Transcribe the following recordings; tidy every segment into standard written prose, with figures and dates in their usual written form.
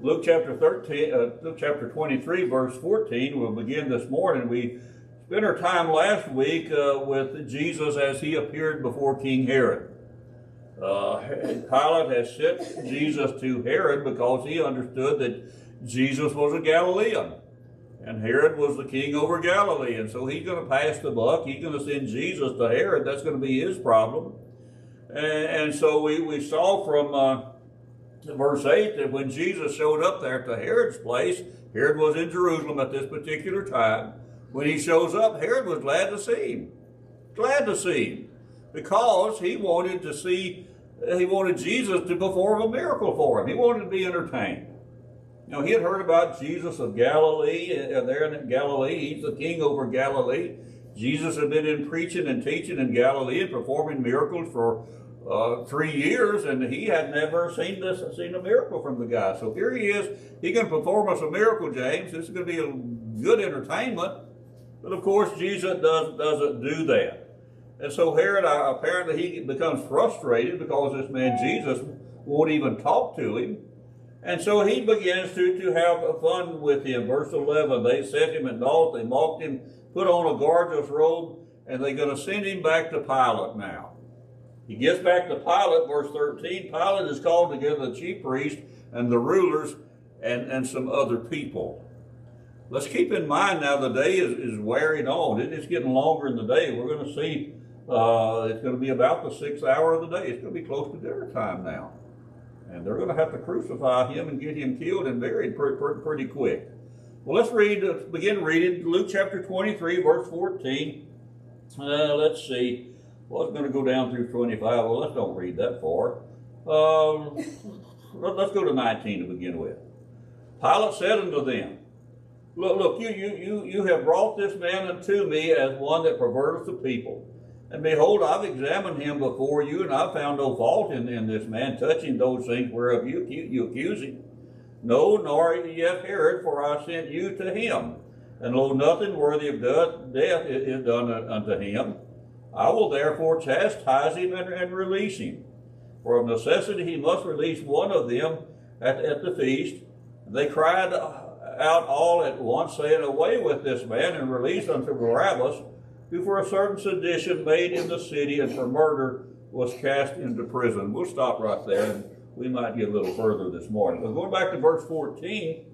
Luke chapter 23, verse 14. We'll begin this morning. We spent our time last week with Jesus as he appeared before King Herod. Pilate has sent Jesus to Herod because he understood that Jesus was a Galilean. And Herod was the king over Galilee. And so he's going to pass the buck. He's going to send Jesus to Herod. That's going to be his problem. And so we saw from verse 8 that when Jesus showed up there to Herod's place, Herod was in Jerusalem at this particular time. When he shows up, Herod was glad to see him. Glad to see him. Because he wanted Jesus to perform a miracle for him. He wanted to be entertained. You know, he had heard about Jesus of Galilee, there in Galilee. He's the king over Galilee. Jesus had been in preaching and teaching in Galilee and performing miracles for 3 years, and he had never seen a miracle from the guy. So here he is. He can perform us a miracle, James. This is going to be a good entertainment. But of course, Jesus doesn't do that. And so Herod, apparently he becomes frustrated because this man Jesus won't even talk to him. And so he begins to have fun with him. Verse 11, they set him at naught, they mocked him, put on a gorgeous robe, and they're going to send him back to Pilate now. He gets back to Pilate, verse 13. Pilate is called together the chief priest and the rulers and some other people. Let's keep in mind now the day is wearing on. It's getting longer in the day. We're going to see it's going to be about the 6th hour of the day. It's going to be close to dinner time now. And they're going to have to crucify him and get him killed and buried pretty quick. Well, let's begin reading Luke chapter 23, verse 14. Let's see. Well, it's going to go down through 25. Well, let's don't read that far. Let's go to 19 to begin with. Pilate said unto them, Look, you have brought this man unto me as one that perverteth the people. And behold, I've examined him before you, and I've found no fault in this man touching those things whereof you accuse him. No, nor yet Herod, for I sent you to him. And lo, nothing worthy of death is done unto him. I will therefore chastise him and release him. For of necessity he must release one of them at the feast. They cried out all at once, saying, Away with this man, and release unto Barabbas, who for a certain sedition made in the city and for murder was cast into prison. We'll stop right there, and we might get a little further this morning. But going back to verse 14,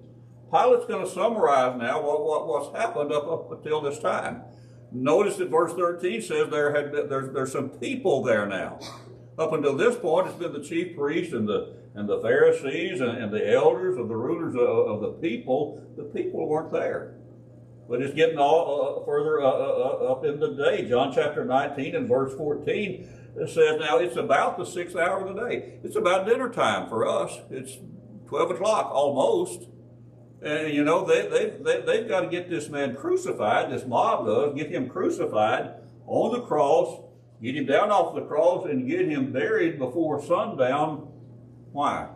Pilate's going to summarize now what's happened up until this time. Notice that verse 13 says there's some people there now. Up until this point, it's been the chief priests and the Pharisees and the elders of the rulers of the people. The people weren't there. But it's getting all further up in the day. John chapter 19 and verse 14 says, now it's about the 6th hour of the day. It's about dinner time for us. It's 12 o'clock almost. And you know, they've got to get this man crucified, this mob does, get him crucified on the cross, get him down off the cross, and get him buried before sundown. Why?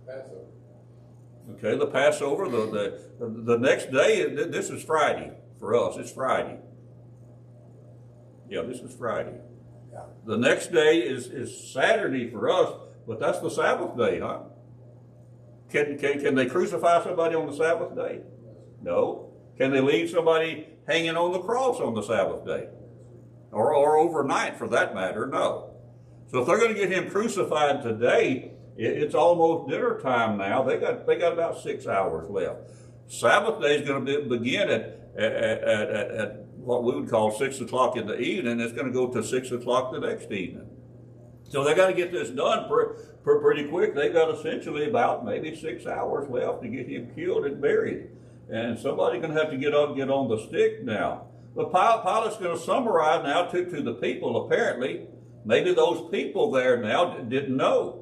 Passover. Okay, the Passover, the next day, this is Friday for us. It's Friday. Yeah, this is Friday. Yeah. The next day is Saturday for us, but that's the Sabbath day, huh? Can they crucify somebody on the Sabbath day? No. Can they leave somebody hanging on the cross on the Sabbath day? Or overnight, for that matter? No. So if they're going to get him crucified today, it's almost dinner time now. They got about 6 hours left. Sabbath day is going to begin at what we would call 6 o'clock in the evening. It's going to go to 6 o'clock the next evening. So they got to get this done pretty quick. They got essentially about maybe 6 hours left to get him killed and buried. And somebody's going to have to get on the stick now. But Pilate's going to summarize now to the people. Apparently, maybe those people there now didn't know.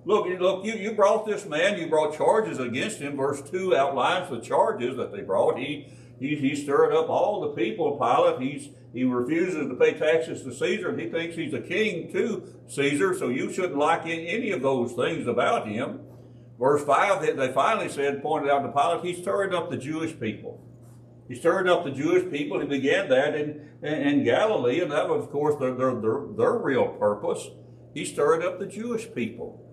Look, you brought this man, you brought charges against him. Verse 2 outlines the charges that they brought. He stirred up all the people, Pilate. He refuses to pay taxes to Caesar, and he thinks he's a king to Caesar, so you shouldn't like any of those things about him. Verse 5, they finally pointed out to Pilate, he's stirring up the Jewish people. He stirred up the Jewish people. He began that in Galilee, and that was, of course, their real purpose. He stirred up the Jewish people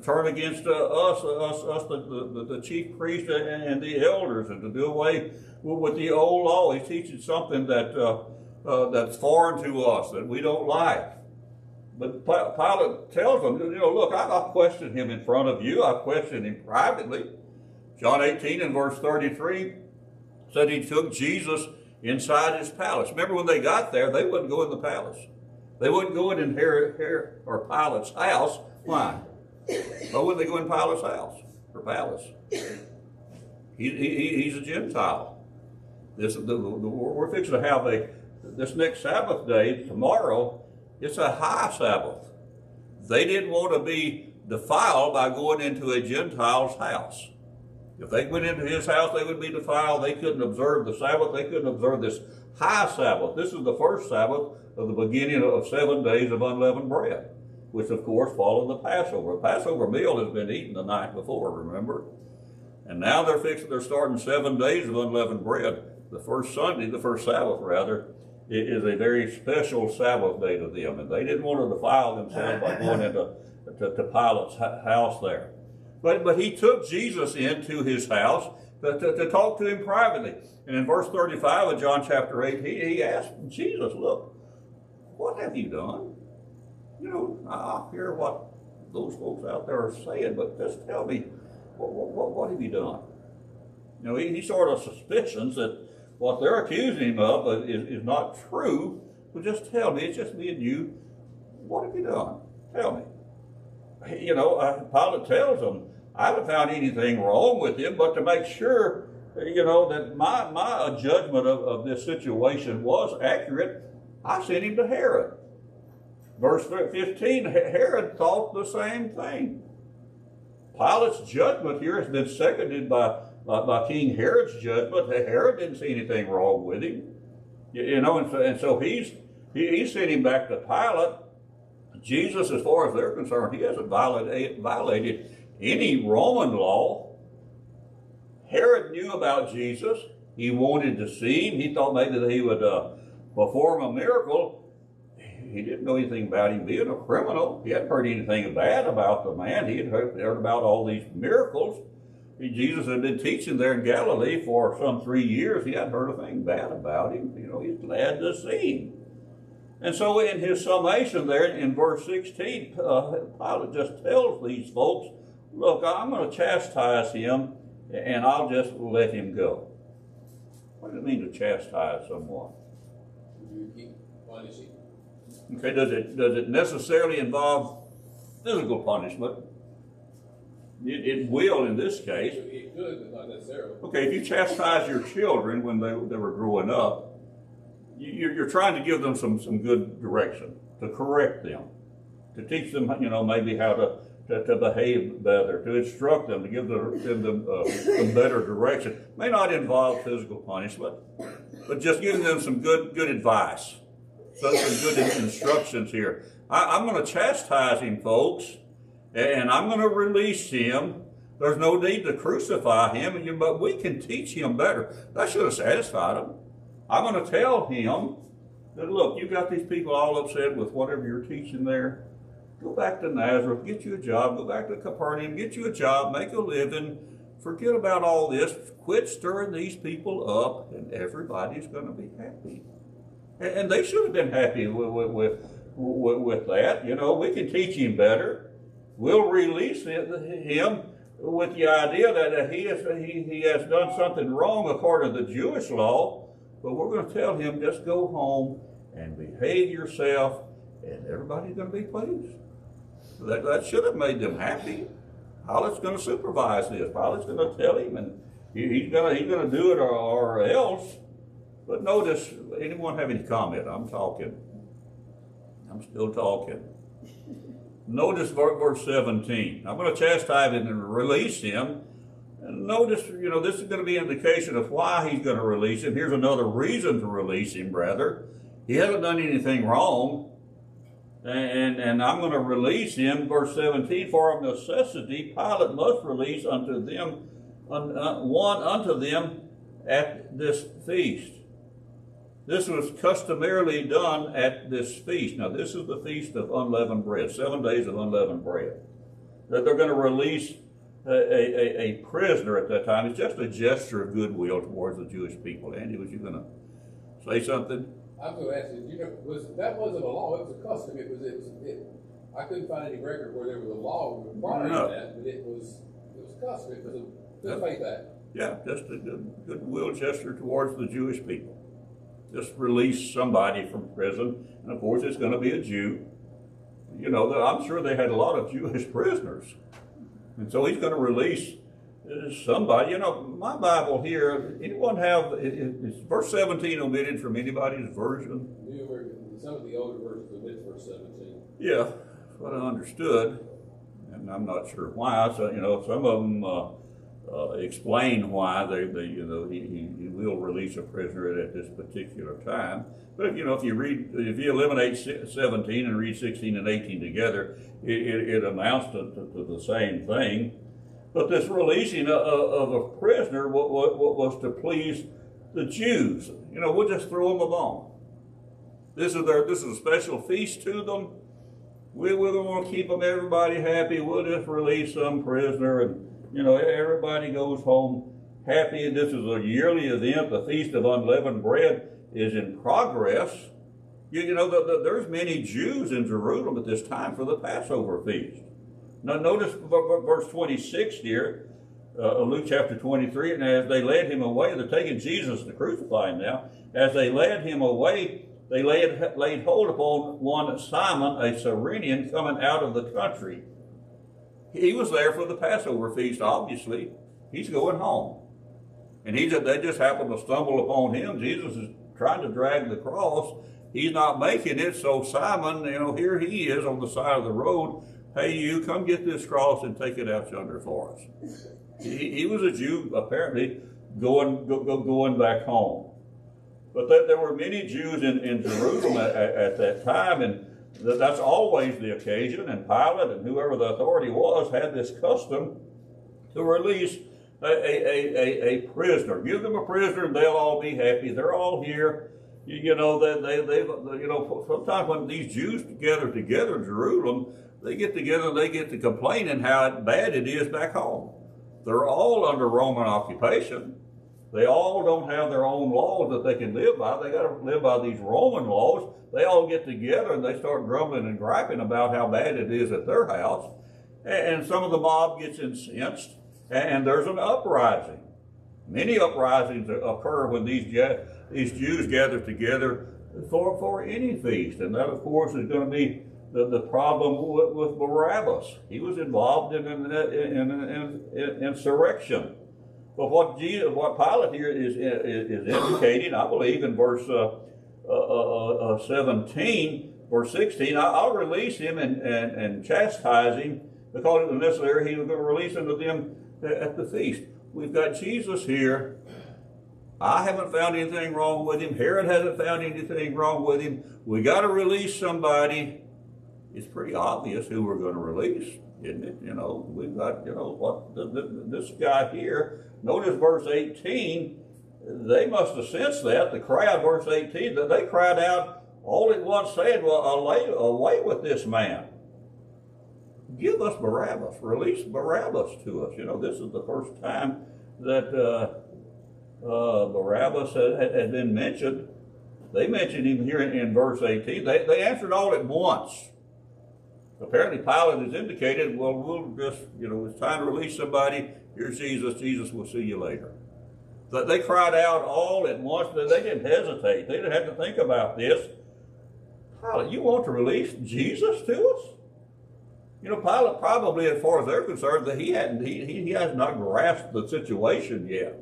turn against us, the chief priest and the elders, and to do away with the old law. He's teaching something that's foreign to us, that we don't like. But Pilate tells them, look, I've questioned him in front of you. I've questioned him privately. John 18 and verse 33 said he took Jesus inside his palace. Remember, when they got there, they wouldn't go in the palace. They wouldn't go in Herod or Pilate's house. Why? Why wouldn't they go in Pilate's house or palace? He's a Gentile. We're fixing to have this next Sabbath day, tomorrow, it's a high Sabbath. They didn't want to be defiled by going into a Gentile's house. If they went into his house, they would be defiled. They couldn't observe the Sabbath. They couldn't observe this high Sabbath. This is the first Sabbath of the beginning of 7 days of unleavened bread, which of course followed the Passover. The Passover meal has been eaten the night before, remember? And now they're starting 7 days of unleavened bread. The first Sunday, the first Sabbath rather, is a very special Sabbath day to them. And they didn't want to defile themselves by going into Pilate's house there. But he took Jesus into his house to talk to him privately. And in verse 35 of John chapter 8, he asked Jesus, look, what have you done? I hear what those folks out there are saying, but just tell me, what have you done? He sort of suspicions that what they're accusing him of is not true, but just tell me, it's just me and you. What have you done? Tell me. Pilate tells them, I haven't found anything wrong with him, but to make sure, that my judgment of this situation was accurate, I sent him to Herod. Verse 15, Herod thought the same thing. Pilate's judgment here has been seconded by King Herod's judgment. Herod didn't see anything wrong with him. And so he sent him back to Pilate. Jesus, as far as they're concerned, he hasn't violated any Roman law. Herod knew about Jesus. He wanted to see him. He thought maybe that he would perform a miracle. He didn't know anything about him being a criminal. He hadn't heard anything bad about the man. He had heard about all these miracles. Jesus had been teaching there in Galilee for some 3 years. He hadn't heard anything bad about him. He's glad to see him. And so in his summation there in verse 16, Pilate just tells these folks, look, I'm going to chastise him and I'll just let him go. What does it mean to chastise someone? Okay, does it necessarily involve physical punishment? It will in this case. It could, but not necessarily. Okay, if you chastise your children when they were growing up, you're trying to give them some good direction, to correct them, to teach them, maybe how to behave better, to instruct them, to give them some better direction. It may not involve physical punishment, but just giving them some good advice, some good instructions here. I'm going to chastise him, folks, and I'm going to release him. There's no need to crucify him, but we can teach him better. That should have satisfied him. I'm going to tell him that, look, you got these people all upset with whatever you're teaching there. Go back to Nazareth, get you a job. Go back to Capernaum, get you a job, make a living. Forget about all this. Quit stirring these people up, and everybody's going to be happy. And they should have been happy with that. We can teach him better. We'll release him with the idea that he has done something wrong according to the Jewish law. But we're going to tell him, just go home and behave yourself, and everybody's going to be pleased. That should have made them happy. Pilate's going to supervise this. Pilate's going to tell him, and he's going to do it or else. But notice, anyone have any comment? I'm talking. I'm still talking. Notice verse 17. I'm going to chastise him and release him. And notice, this is going to be an indication of why he's going to release him. Here's another reason to release him, rather. He hasn't done anything wrong. And I'm going to release him. Verse 17, for of necessity, Pilate must release unto them one unto them at this feast. This was customarily done at this feast. Now, this is the feast of unleavened bread, 7 days of unleavened bread. that they're going to release a prisoner at that time. It's just a gesture of goodwill towards the Jewish people. Andy, was you going to say something? I was going to ask you, that wasn't a law, it was a custom. I couldn't find any record where there was a law requiring that, but it was custom. It was a good faith act. Yeah, just a goodwill gesture towards the Jewish people. Just release somebody from prison, and of course it's going to be a Jew. You know, I'm sure they had a lot of Jewish prisoners, and so he's going to release somebody. You know, my Bible here, anyone have, is verse 17 omitted from anybody's version? Some of the older versions omit verse 17. Yeah, that's what I understood, and I'm not sure why. So, you know, some of them explain why he will release a prisoner at this particular time. But you know, if you eliminate 17 and read 16 and 18 together, it amounts to the same thing. But this releasing of a prisoner was to please the Jews. You know, we'll just throw them a bone. This is a special feast to them. We're going to keep them, everybody happy. We'll just release some prisoner, and you know, everybody goes home happy. And this is a yearly event. The Feast of Unleavened Bread is in progress. You know, there's many Jews in Jerusalem at this time for the Passover feast. Now notice verse 26 here, Luke chapter 23, and as they led him away, they're taking Jesus to crucify him now. As they led him away, they laid hold upon one Simon, a Cyrenian, coming out of the country. He was there for the Passover feast, obviously. He's going home. And they just happened to stumble upon him. Jesus is trying to drag the cross. He's not making it, so Simon, you know, here he is on the side of the road. Hey, you, come get this cross and take it out yonder for us. He was a Jew, apparently, going back home. But there were many Jews in Jerusalem at that time, and that's always the occasion, and Pilate and whoever the authority was had this custom to release a prisoner. Give them a prisoner and they'll all be happy. They're all here. You know, sometimes when these Jews gather together in Jerusalem, they get together and they get to complaining how bad it is back home. They're all under Roman occupation. They all don't have their own laws that they can live by. They got to live by these Roman laws. They all get together and they start grumbling and griping about how bad it is at their house. And some of the mob gets incensed, and there's an uprising. Many uprisings occur when these Jews gather together for any feast. And that, of course, is going to be the problem with Barabbas. He was involved in insurrection. But what Pilate here is indicating, I believe, in verse 17, verse 16, I'll release him and chastise him because it was necessary. He was going to release him to them at the feast. We've got Jesus here. I haven't found anything wrong with him. Herod hasn't found anything wrong with him. We got to release somebody. It's pretty obvious who we're going to release, isn't it? You know, we've got, you know, this guy here. Notice verse 18. They must have sensed that. The crowd, verse 18, that they cried out all at once, saying, well, away with this man. Give us Barabbas. Release Barabbas to us. You know, this is the first time that Barabbas had been mentioned. They mentioned him here in verse 18. They answered all at once. Apparently Pilate has indicated, well, we'll just, you know, it's time to release somebody. Here's Jesus. Jesus, we'll see you later. But they cried out all at once. They didn't hesitate. They didn't have to think about this. Pilate, you want to release Jesus to us? You know, Pilate probably, as far as they're concerned, that he has not grasped the situation yet.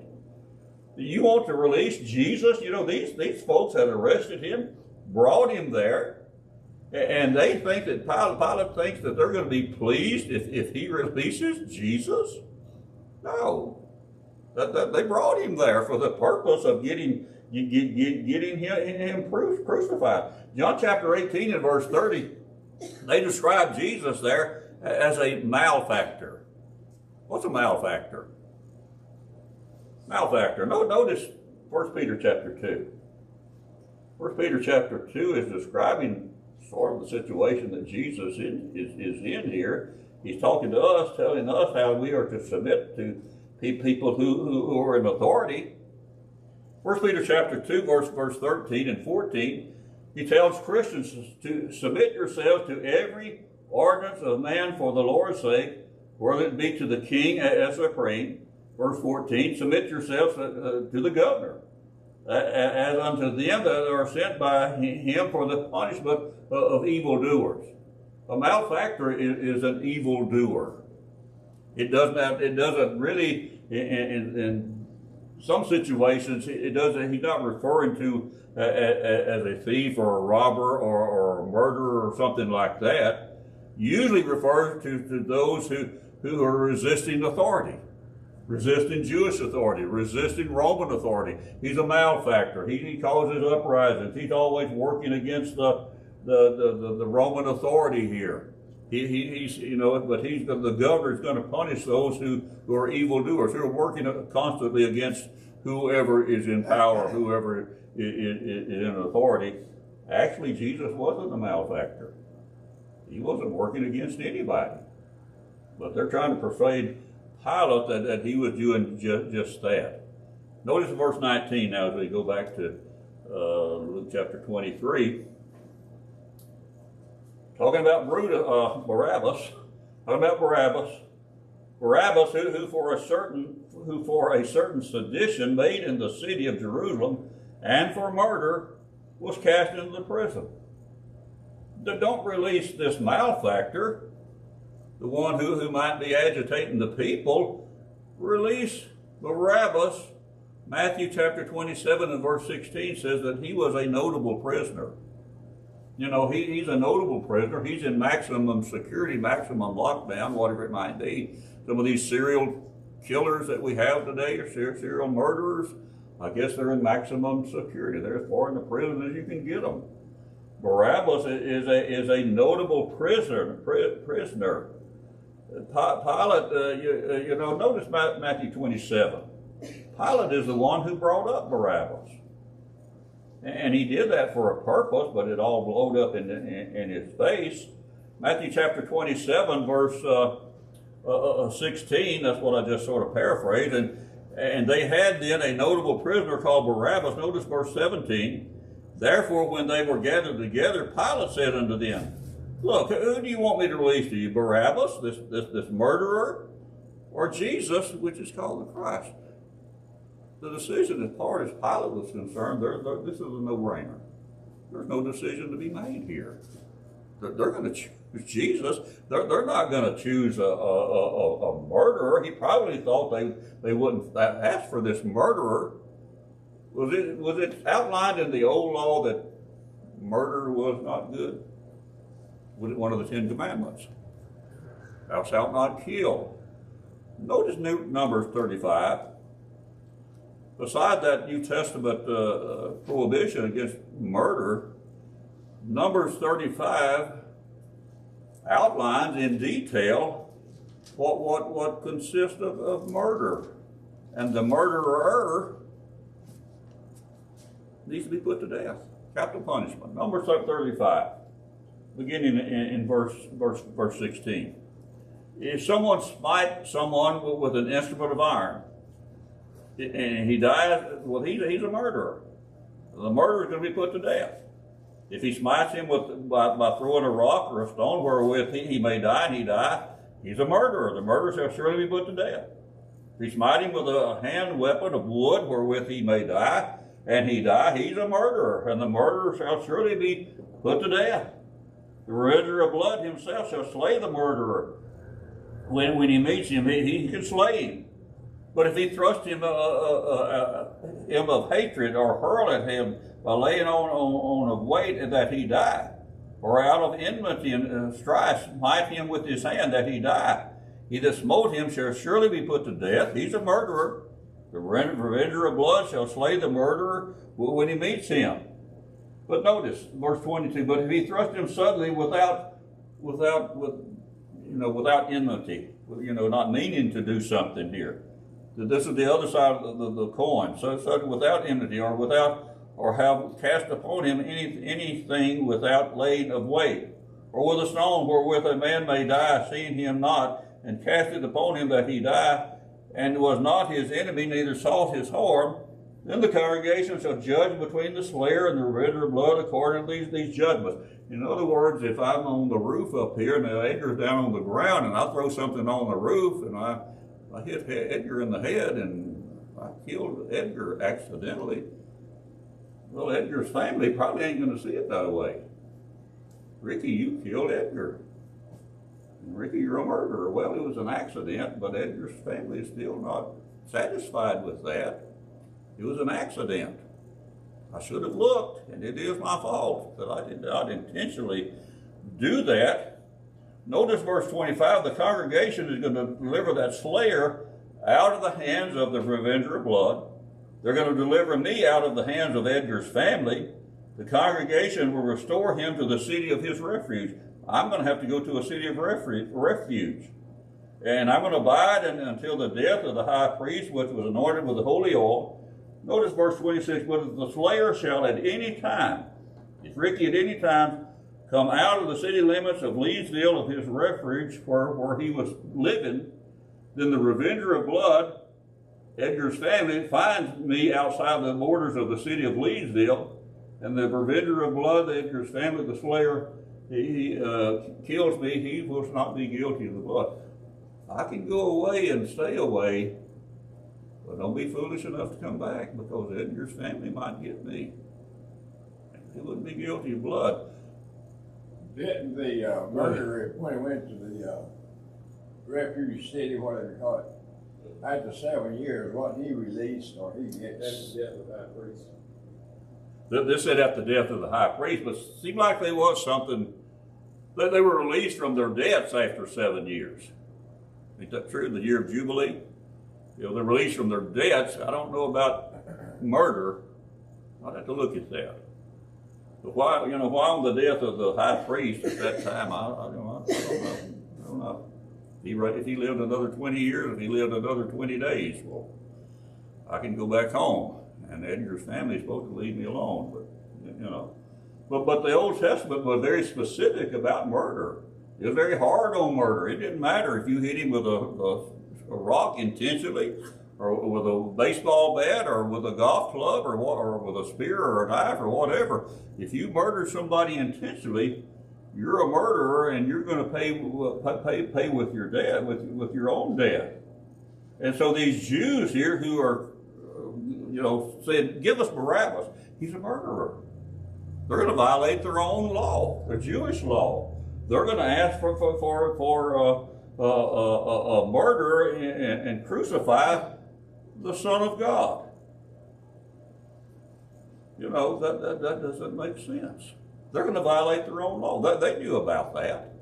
You want to release Jesus? You know, these folks had arrested him, brought him there, and they think that Pilate thinks that they're going to be pleased if he releases Jesus? No. They brought him there for the purpose of getting him crucified. John chapter 18 and verse 30, they describe Jesus there as a malefactor. What's a malefactor? Malefactor. Notice 1 Peter chapter 2. 1 Peter chapter 2 is describing sort of the situation that Jesus is in here. He's talking to us, telling us how we are to submit to people who are in authority. 1 Peter chapter 2, verse 13 and 14, he tells Christians to submit yourselves to every ordinance of man for the Lord's sake, whether it be to the king as supreme. Verse 14, submit yourselves to the governor, as unto them that are sent by him for the punishment of evildoers. A malefactor is an evildoer. It doesn't really, in some situations, he's not referring to as a thief or a robber or a murderer or something like that. Usually refers to those who are resisting authority, resisting Jewish authority, resisting Roman authority. He's a malefactor. He causes uprisings. He's always working against the Roman authority here. He's but the governor is going to punish those who are evildoers, who are working constantly against whoever is in power, whoever is in authority. Actually, Jesus wasn't a malefactor. He wasn't working against anybody. But they're trying to persuade Pilate that he was doing just that. Notice verse 19 now as we go back to Luke chapter 23. Talking about Barabbas. Talking about Barabbas. Barabbas, who for a certain sedition made in the city of Jerusalem, and for murder, was cast into the prison. Don't release this malefactor, the one who might be agitating the people. Release Barabbas. Matthew chapter 27 and verse 16 says that he was a notable prisoner. He's a notable prisoner. He's in maximum security, maximum lockdown, whatever it might be. Some of these serial killers that we have today, or serial murderers, I guess they're in maximum security. They're as far in the prison as you can get them. Barabbas is a notable prisoner. Pilate, notice Matthew 27. Pilate is the one who brought up Barabbas. And he did that for a purpose, but it all blowed up in his face. Matthew chapter 27, verse 16, that's what I just sort of paraphrased. And they had then a notable prisoner called Barabbas. Notice verse 17. Therefore, when they were gathered together, Pilate said unto them, look, who do you want me to release to you? Barabbas, this murderer, or Jesus, which is called the Christ? The decision, as far as Pilate was concerned, this is a no-brainer. There's no decision to be made here. They're going to choose Jesus. They're not going to choose a murderer. He probably thought they wouldn't ask for this murderer. Was it outlined in the old law that murder was not good? Was it one of the 10 Commandments? Thou shalt not kill. Notice Numbers 35. Beside that New Testament prohibition against murder, Numbers 35 outlines in detail what consists of murder. And the murderer needs to be put to death. Capital punishment. Numbers 35, beginning in verse 16. If someone smite someone with an instrument of iron, and he dies, well, he's a murderer. The murderer is going to be put to death. If he smites him by throwing a rock or a stone wherewith he may die, and he die, he's a murderer. The murderer shall surely be put to death. If he smite him with a hand weapon of wood wherewith he may die, and he die, he's a murderer, and the murderer shall surely be put to death. The revenger of blood himself shall slay the murderer. When he meets him, he can slay him. But if he thrust him of hatred, or hurl at him by laying on a weight that he die, or out of enmity and strife smite him with his hand that he die, he that smote him shall surely be put to death. He's a murderer. The revenger of blood shall slay the murderer when he meets him. But notice verse 22. But if he thrust him suddenly without enmity, not meaning to do something here. This is the other side of the coin. So without enmity, or have cast upon him anything without laying of weight, or with a stone wherewith a man may die, seeing him not, and cast it upon him that he die, and was not his enemy, neither sought his harm, then the congregation shall judge between the slayer and the revenger of blood according to these judgments. In other words, if I'm on the roof up here and Edgar's down on the ground and I throw something on the roof and I hit Edgar in the head and I killed Edgar accidentally, well, Edgar's family probably ain't going to see it that way. Ricky, you killed Edgar. And Ricky, you're a murderer. Well, it was an accident, but Edgar's family is still not satisfied with that. It was an accident. I should have looked, and it is my fault that I did not intentionally do that. Notice verse 25, the congregation is going to deliver that slayer out of the hands of the revenger of blood. They're going to deliver me out of the hands of Edgar's family. The congregation will restore him to the city of his refuge. I'm going to have to go to a city of refuge. And I'm going to abide until the death of the high priest, which was anointed with the holy oil. Notice verse 26, but the slayer shall at any time, if Ricky at any time, come out of the city limits of Leesville, of his refuge where he was living, then the revenger of blood, Edgar's family, finds me outside the borders of the city of Leesville, and the revenger of blood, Edgar's family, the slayer, he kills me, he will not be guilty of the blood. I can go away and stay away, but don't be foolish enough to come back, because Edgar's family might get me. He wouldn't be guilty of blood. Didn't the murderer, when he went to the refuge city, whatever you call it, after 7 years, wasn't he released, or he gets? That's the death of the high priest. This said at the death of the high priest, but it seemed like there was something, that they were released from their debts after 7 years. Ain't that true? The year of Jubilee? You know, they're released from their debts. I don't know about murder. I'd have to look at that. But why on the death of the high priest at that time, I don't know. If he lived another 20 years, if he lived another 20 days, well, I can go back home. And Edgar's family is supposed to leave me alone. But the Old Testament was very specific about murder. It was very hard on murder. It didn't matter if you hit him with a rock intentionally, or with a baseball bat, or with a golf club, or with a spear or a knife or whatever. If you murder somebody intentionally, you're a murderer, and you're going to pay with your death, with your own death. And so these Jews here who are, said, "Give us Barabbas." He's a murderer. They're going to violate their own law, their Jewish law. They're going to ask for a murderer and crucify the Son of God. That doesn't make sense. They're going to violate their own law. They knew about that.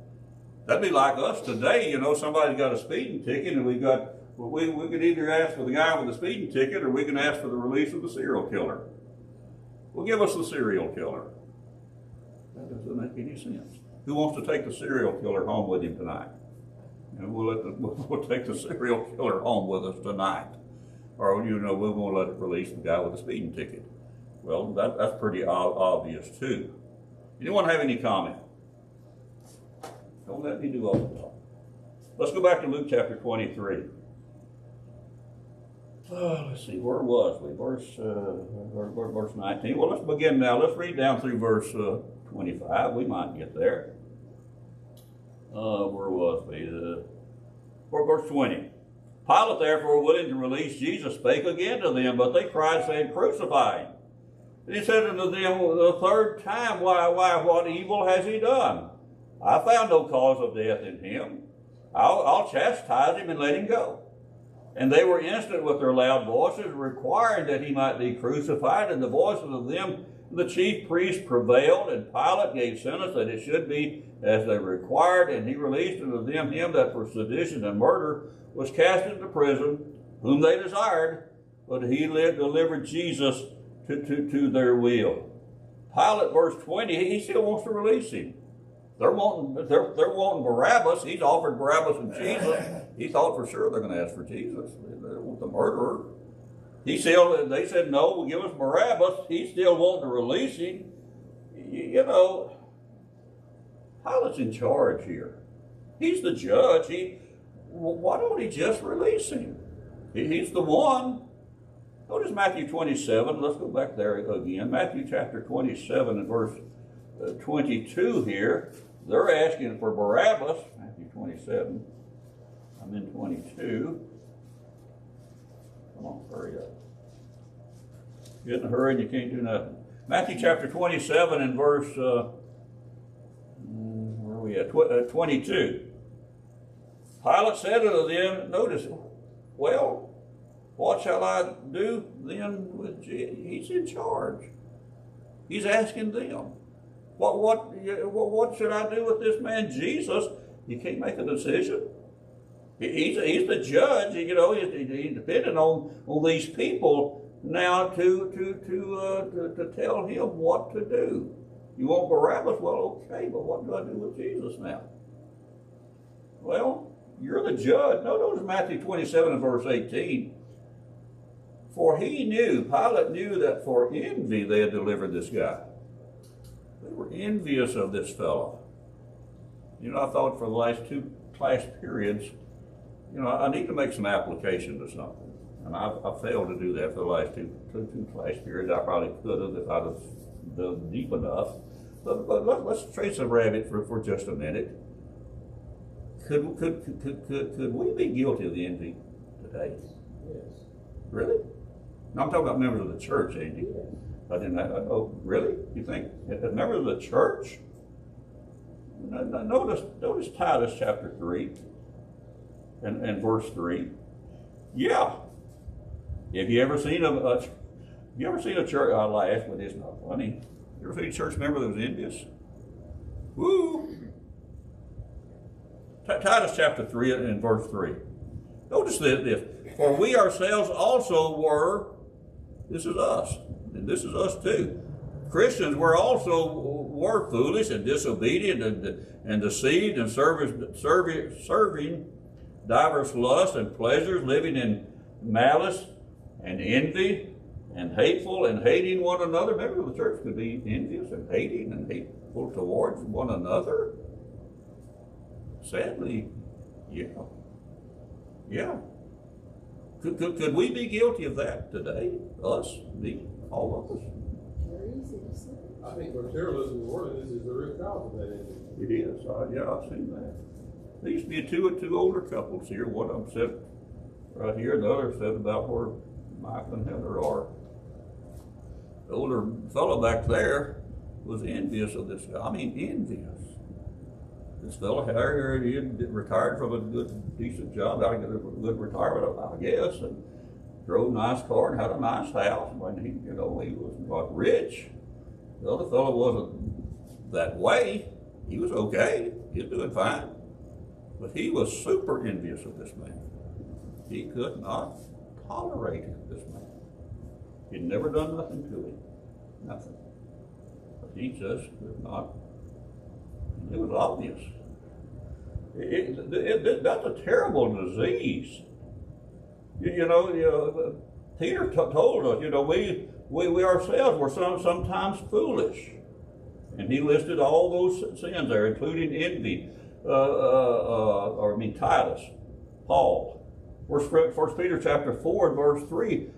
That'd be like us today. Somebody's got a speeding ticket, and we could either ask for the guy with the speeding ticket, or we can ask for the release of the serial killer. Well, give us the serial killer. That doesn't make any sense. Who wants to take the serial killer home with him tonight? And we'll take the serial killer home with us tonight. Or, we're going to let it release the guy with the speeding ticket. Well, that's pretty obvious, too. Anyone have any comment? Don't let me do all the talk. Let's go back to Luke chapter 23. Let's see, where was we? Verse 19. Well, let's begin now. Let's read down through verse 25. We might get there. Where was we? Verse 20. Pilate, therefore, willing to release Jesus, spake again to them, but they cried, saying, "Crucify him." And he said unto them the third time, Why, what evil has he done? I found no cause of death in him. I'll chastise him and let him go. And they were instant with their loud voices, requiring that he might be crucified. And the voices of them, the chief priests, prevailed. And Pilate gave sentence that it should be as they required. And he released unto them him that for sedition and murder was cast into prison, whom they desired. But he delivered Jesus to their will. Pilate, verse 20, he still wants to release him. They're wanting Barabbas. He's offered Barabbas and Jesus. He thought for sure they're going to ask for Jesus. They want the murderer. They said, no, give us Barabbas. He's still wanting to release him. Pilate's in charge here. He's the judge. Why don't he just release him? He's the one. Notice Matthew 27. Let's go back there again. Matthew chapter 27 and verse 22 here. They're asking for Barabbas. Matthew 27. I'm in 22. Come on, hurry up. Get in a hurry and you can't do nothing. Matthew chapter 27 and verse, where are we at? 22. Pilate said unto them, notice, well, what shall I do then with Jesus? He's in charge. He's asking them, what should I do with this man Jesus? He can't make a decision. He's the judge. You know, he's dependent on these people now to tell him what to do. You want Barabbas? Well, okay, but what do I do with Jesus now? Well, you're the judge. Notice Matthew 27 and verse 18. For Pilate knew that for envy they had delivered this guy. They were envious of this fellow. You know, I thought for the last two class periods, you know, I need to make some application to something. And I failed to do that for the last two class periods. I probably could have if I'd have dug deep enough. But let's trace a rabbit for just a minute. Could we be guilty of envy today? Yes. Really? No, I'm talking about members of the church, Andy. Yes. I didn't. Oh, really? You think as members of the church? Notice Titus chapter 3 and verse 3. Yeah. Have you ever seen a church? I laugh, but it's not funny. You ever seen a church member that was envious? Woo! Titus chapter 3 and verse 3. Notice this. For we ourselves also were, this is us, and this is us too. Christians were foolish and disobedient and deceived and serving diverse lusts and pleasures, living in malice and envy and hateful and hating one another. Members of the church could be envious and hating and hateful towards one another. Sadly, yeah. Could we be guilty of that today? Us, me, all of us. Very easy to say. I think materialism and worldliness is the root cause of that, isn't it? It is. I've seen that. There used to be two older couples here. One of them said right here, and the other said about where Michael and Heather are. The older fellow back there was envious of this guy. I mean, envious. This fellow he had retired from a good, decent job. I got a good retirement, I guess, and drove a nice car and had a nice house. When he was not rich. The other fellow wasn't that way. He was okay. He was doing fine. But he was super envious of this man. He could not tolerate this man. He'd never done nothing to him. Nothing. But he just could not. It was obvious. That's a terrible disease. Peter told us, we ourselves were sometimes foolish. And he listed all those sins there, including envy, Titus, Paul. 1 Peter chapter 4 and verse 3,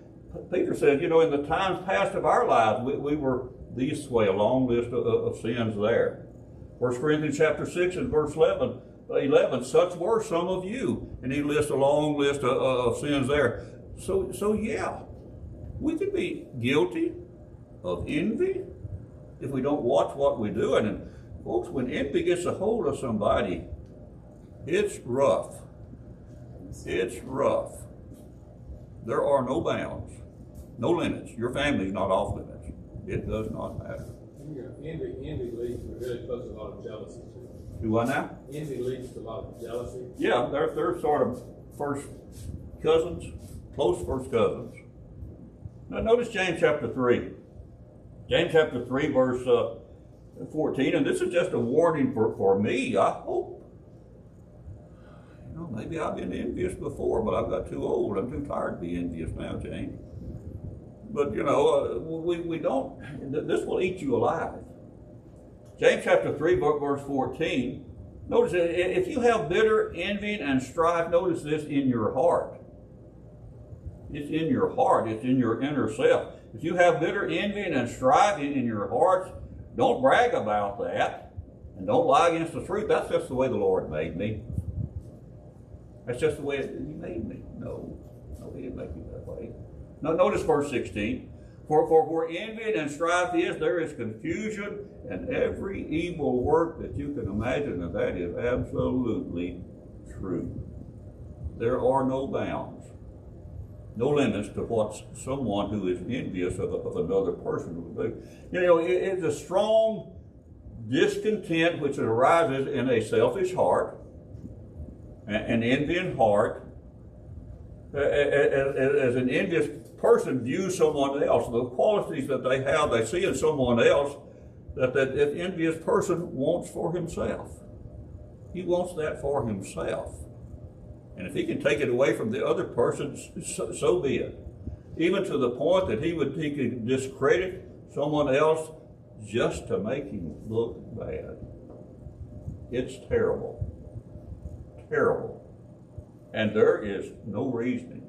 Peter said, in the times past of our lives, we were this way, a long list of sins there. 1 Corinthians chapter 6 and verse 11, such were some of you. And he lists a long list of sins there. So yeah, we could be guilty of envy if we don't watch what we're doing. And folks, when envy gets a hold of somebody, it's rough. It's rough. There are no bounds, no limits. Your family's not off limits. It does not matter. Envy leads to a lot of jealousy too. Do what now? Envy leads to a lot of jealousy. Yeah, they're sort of first cousins, close first cousins. Now notice James chapter 3. James chapter 3 verse 14, and this is just a warning for me. I hope. Maybe I've been envious before, but I've got too old. I'm too tired to be envious now, James. But we don't. This will eat you alive. James chapter 3, verse 14. Notice, if you have bitter envy and strife, notice this in your heart. It's in your heart. It's in your inner self. If you have bitter envy and strife in your hearts, don't brag about that. And don't lie against the truth. That's just the way the Lord made me. That's just the way He made me. No, He didn't make me that way. Now, notice verse 16. For where envy and strife is, there is confusion and every evil work that you can imagine, and that is absolutely true. There are no bounds, no limits to what someone who is envious of another person will do. You know, it's a strong discontent which arises in a selfish heart, an envying heart, as an envious person views someone else, the qualities that they have, they see in someone else that envious person wants for himself. He wants that for himself. And if he can take it away from the other person, so be it. Even to the point that he could discredit someone else just to make him look bad. It's terrible. Terrible. And there is no reasoning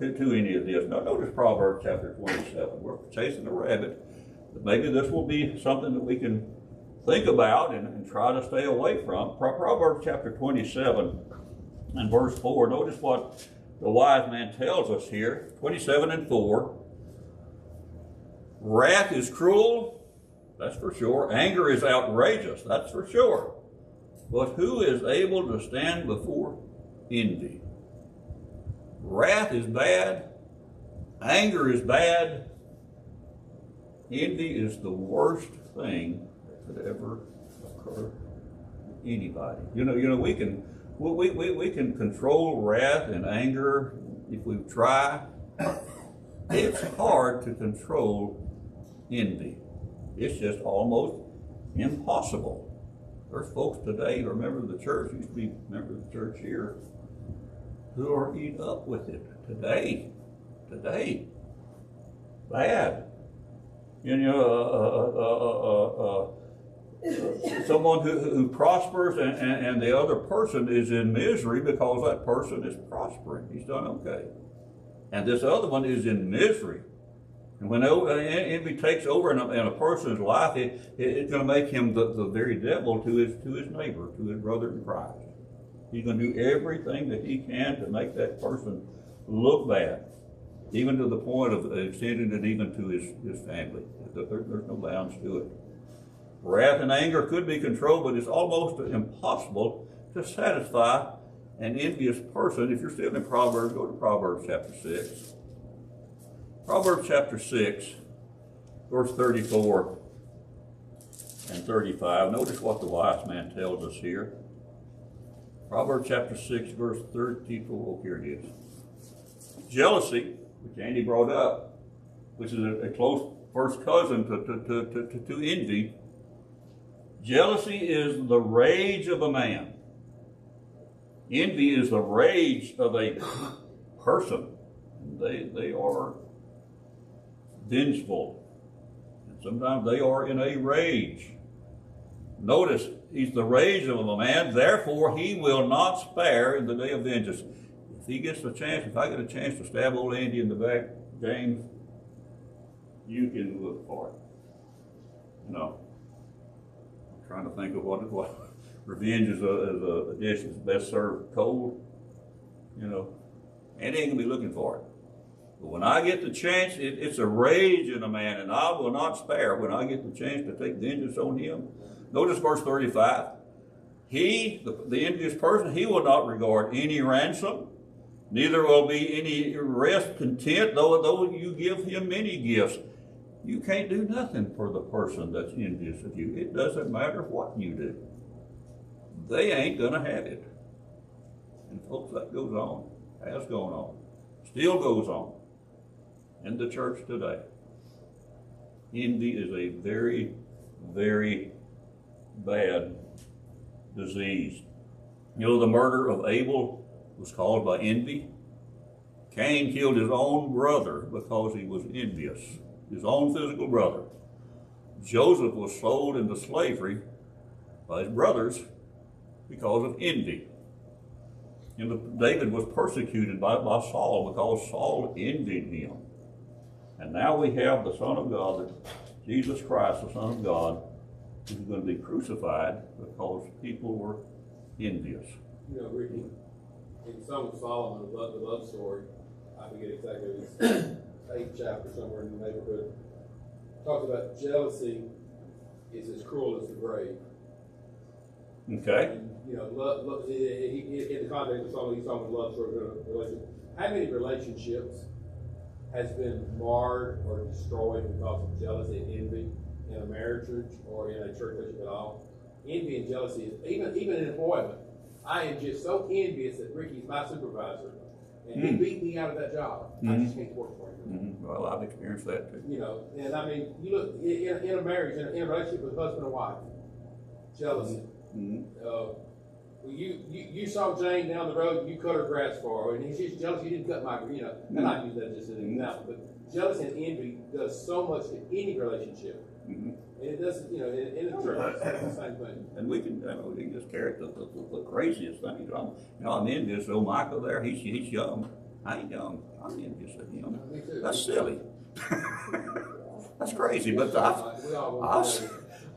to any of this. Now notice Proverbs chapter 27. We're chasing a rabbit. But maybe this will be something that we can think about and try to stay away from. Proverbs chapter 27 and verse 4. Notice what the wise man tells us here. 27 and 4. Wrath is cruel, that's for sure. Anger is outrageous, that's for sure. But who is able to stand before envy? Wrath is bad. Anger is bad. Envy is the worst thing that could ever occur to anybody. You know, we can control wrath and anger if we try. It's hard to control envy. It's just almost impossible. There's folks today who remember the church, used to be members of the church here, who are eat up with it today. Bad. You know, someone who prospers and the other person is in misery because that person is prospering. He's done okay. And this other one is in misery. And when envy takes over in a person's life, it's going to make him the very devil to his neighbor, to his brother in Christ. He's going to do everything that he can to make that person look bad, even to the point of extending it even to his family. There's no bounds to it. Wrath and anger could be controlled, but it's almost impossible to satisfy an envious person. If you're still in Proverbs, go to Proverbs chapter 6. Proverbs chapter 6, verse 34 and 35. Notice what the wise man tells us here. Proverbs chapter 6, verse 34. Here it is. Jealousy, which Andy brought up, which is a close first cousin to envy. Jealousy is the rage of a man. Envy is the rage of a person. They are vengeful. And sometimes they are in a rage. Notice, he's the rage of a man, therefore he will not spare in the day of vengeance. If he gets a chance, if I get a chance to stab old Andy in the back, James, you can look for it. You know, I'm trying to think of what revenge is a dish that's best served cold. You know, Andy ain't gonna be looking for it. But when I get the chance, it's a rage in a man, and I will not spare when I get the chance to take vengeance on him. Notice verse 35. He, the envious person, he will not regard any ransom, neither will be any rest content, though you give him many gifts. You can't do nothing for the person that's envious of you. It doesn't matter what you do. They ain't gonna have it. And folks, that goes on, has gone on, still goes on in the church today. Envy is a very, very bad disease. You know, the murder of Abel was caused by envy. Cain killed his own brother because he was envious, his own physical brother. Joseph was sold into slavery by his brothers because of envy. David was persecuted by Saul because Saul envied him. And now we have the Son of God, Jesus Christ, the Son of God, who's going to be crucified because people were envious. You know, Ricky, in Song of Solomon, the love story, I forget exactly, it's 8th chapter somewhere in the neighborhood, talks about jealousy is as cruel as the grave. Okay? And, you know, love, in the context of Solomon, he's talking about love story, relationship. How many relationships has been marred or destroyed because of jealousy and envy in a marriage or in a church relationship at all? Envy and jealousy, even in employment. I am just so envious that Ricky's my supervisor, and he beat me out of that job. I just can't work for him. Well, I've experienced that too. You know, and I mean, you look in a marriage, in a relationship with husband and wife, jealousy. You saw Jane down the road, you cut her grass for her, and he's just jealous you didn't cut my, you know. And I use that just as an example, but jealousy and envy does so much to any relationship. And it doesn't, you know, in the church, it's the same thing. And we can just carry the craziest things. I'm envious of Michael there. He's young. I ain't young. I'm envious of him. Me too. That's silly. That's crazy. But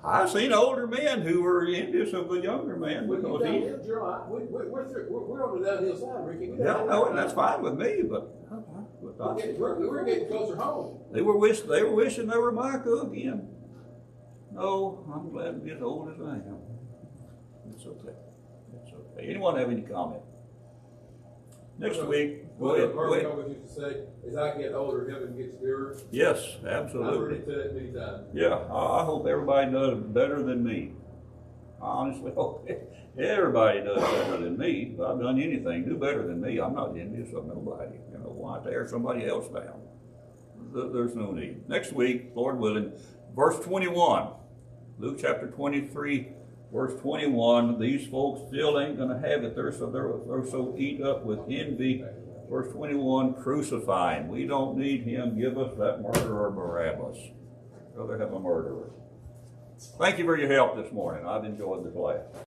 I've seen older men who were envious of the younger man because we're on the downhill side, Ricky. no, and that's fine with me. But we're getting closer home. they were wishing they were Michael again. No, I'm glad to be as old as I am. It's okay. It's okay. Anyone have any comment? Next week, go ahead. Mark always used to say, as I get older, heaven gets dearer. Yes, I've heard absolutely. it said many times. Yeah, I hope everybody does better than me. I honestly hope everybody does better than me. If I've done anything, do better than me. I'm not envious of nobody. You know, why tear somebody else down? There's no need. Next week, Lord willing, verse 21. Luke chapter 23, verse 21. These folks still ain't going to have it. They're so eat up with envy. Verse 21, crucify him. We don't need him. Give us that murderer Barabbas. Rather have a murderer. Thank you for your help this morning. I've enjoyed the class.